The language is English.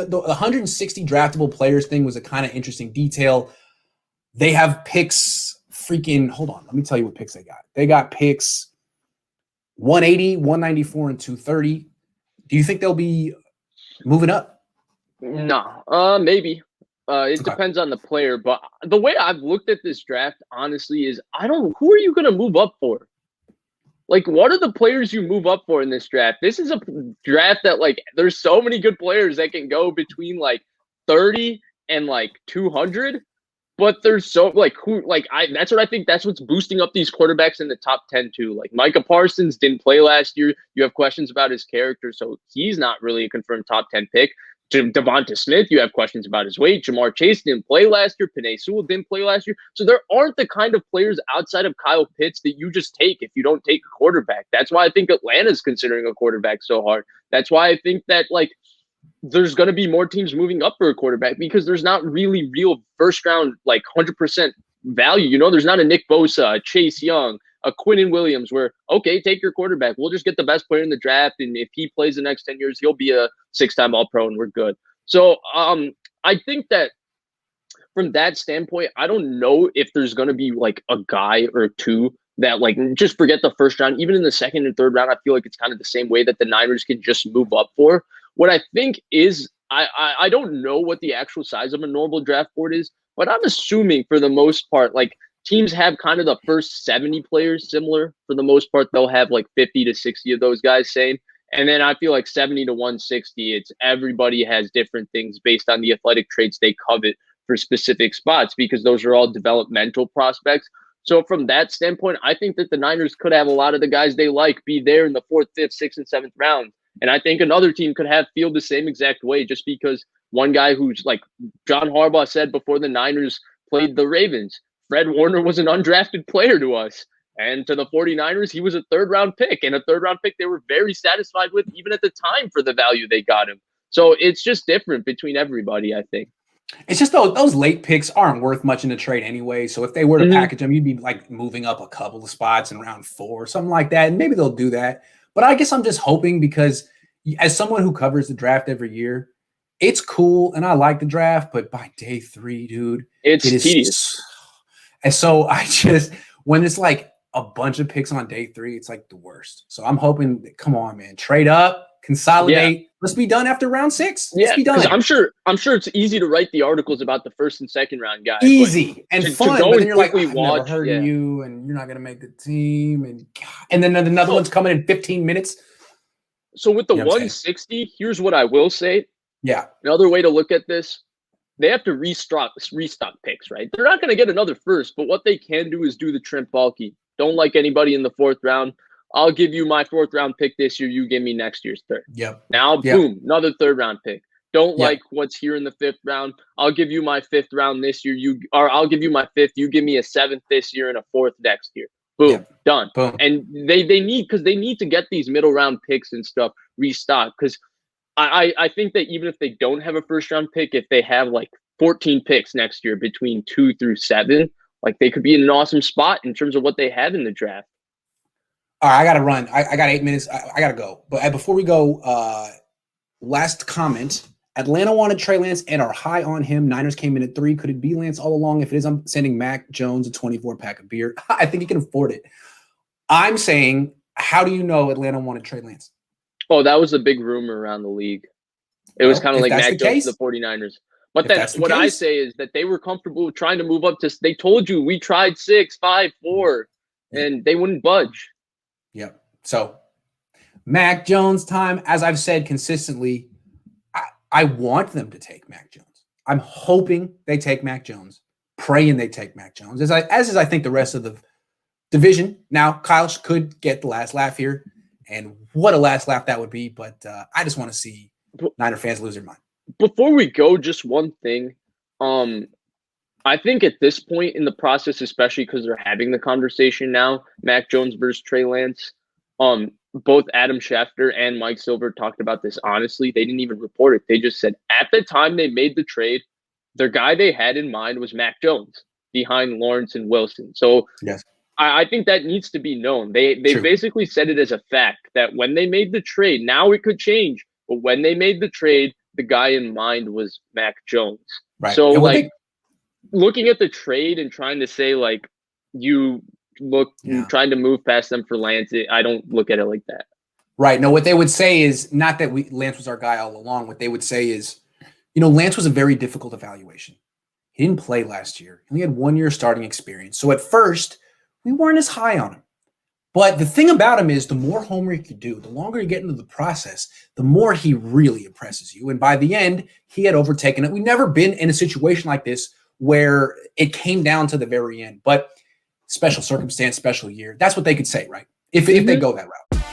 the 160 draftable players thing was a kind of interesting detail. They have picks hold on. Let me tell you what picks they got. They got picks 180, 194, and 230. Do you think they'll be moving up? No, maybe. It depends on the player, but the way I've looked at this draft, honestly, is who are you going to move up for? Like, what are the players you move up for in this draft? This is a draft that, like, there's so many good players that can go between, like, 30 and, like, 200. But there's that's what I think. That's what's boosting up these quarterbacks in the top 10 too. Like Micah Parsons didn't play last year. You have questions about his character, so he's not really a confirmed top 10 pick. Devonta Smith, you have questions about his weight. Jamar Chase didn't play last year. Penei Sewell didn't play last year. So there aren't the kind of players outside of Kyle Pitts that you just take if you don't take a quarterback. That's why I think Atlanta's considering a quarterback so hard. That's why I think that, like, there's going to be more teams moving up for a quarterback because there's not really real first round, like 100% value. You know, there's not a Nick Bosa, a Chase Young, a Quinnen Williams where, okay, take your quarterback. We'll just get the best player in the draft. And if he plays the next 10 years, he'll be a 6-time All-Pro and we're good. So I think that from that standpoint, I don't know if there's going to be like a guy or two that, like, just forget the first round. Even in the second and third round, I feel like it's kind of the same way that the Niners can just move up for. What I think is, I don't know what the actual size of a normal draft board is, but I'm assuming for the most part, like, teams have kind of the first 70 players similar. For the most part, they'll have like 50 to 60 of those guys same. And then I feel like 70 to 160, it's everybody has different things based on the athletic traits they covet for specific spots because those are all developmental prospects. So from that standpoint, I think that the Niners could have a lot of the guys they like be there in the 4th, 5th, 6th, and 7th round. And I think another team could feel the same exact way just because one guy who's like John Harbaugh said before the Niners played the Ravens, Fred Warner was an undrafted player to us. And to the 49ers, he was a 3rd-round pick. And a 3rd-round pick they were very satisfied with even at the time for the value they got him. So it's just different between everybody, I think. It's just those late picks aren't worth much in the trade anyway. So if they were to package them, you'd be like moving up a couple of spots in round 4 or something like that. And maybe they'll do that. But I guess I'm just hoping because as someone who covers the draft every year, it's cool and I like the draft, but by day 3, dude, it is tedious. And so when it's like a bunch of picks on day 3, it's like the worst. So I'm hoping come on, man, trade up, consolidate. Yeah. Let's be done after round 6. Let's be done. I'm sure it's easy to write the articles about the 1st and 2nd round guys. Easy and fun. But then you're like, I've never heard of you, and you're not going to make the team. And then another one's coming in 15 minutes. So with the 160, here's what I will say. Yeah. Another way to look at this, they have to restock picks, right? They're not going to get another first, but what they can do is do the Trent Baalke. Don't like anybody in the 4th round. I'll give you my 4th round pick this year. You give me next year's 3rd. Yep. Now, boom, another 3rd round pick. Don't like what's here in the 5th round. I'll give you my 5th round this year. I'll give you my 5th. You give me a 7th this year and a 4th next year. Boom, done. Boom. And they need to get these middle round picks and stuff restocked because I think that even if they don't have a 1st round pick, if they have like 14 picks next year between 2 through 7, like they could be in an awesome spot in terms of what they have in the draft. All right, I got to run. I got 8 minutes. I got to go. But before we go, last comment. Atlanta wanted Trey Lance and are high on him. Niners came in at 3. Could it be Lance all along? If it is, I'm sending Mac Jones a 24-pack of beer. I think he can afford it. I'm saying, how do you know Atlanta wanted Trey Lance? Oh, that was a big rumor around the league. It was kind of like Mac Jones to the 49ers. But then what I say is that they were comfortable with trying to move up to – they told you we tried 6, 5, 4, and they wouldn't budge. Yep. So, Mac Jones time, as I've said consistently, I want them to take Mac Jones. I'm hoping they take Mac Jones, praying they take Mac Jones, as is I think the rest of the division. Now, Kyle could get the last laugh here, and what a last laugh that would be, but I just want to see Niner fans lose their mind. Before we go, just one thing. I think at this point in the process, especially because they're having the conversation now, Mac Jones versus Trey Lance, both Adam Schefter and Mike Silver talked about this honestly. They didn't even report it. They just said at the time they made the trade, their guy they had in mind was Mac Jones behind Lawrence and Wilson. So yes. I think that needs to be known. They basically said it as a fact that when they made the trade, now it could change, but when they made the trade, the guy in mind was Mac Jones. Right. So And like looking at the trade and trying to say like you trying to move past them for Lance, I don't look at it like that. Right. No, what they would say is not that Lance was our guy all along. What they would say is, Lance was a very difficult evaluation. He didn't play last year. He only had 1 year starting experience. So at first, we weren't as high on him. But the thing about him is the more homework you do, the longer you get into the process, the more he really impresses you. And by the end, he had overtaken it. We've never been in a situation like this where it came down to the very end. But special circumstance, special year. That's what they could say, right? If they go that route.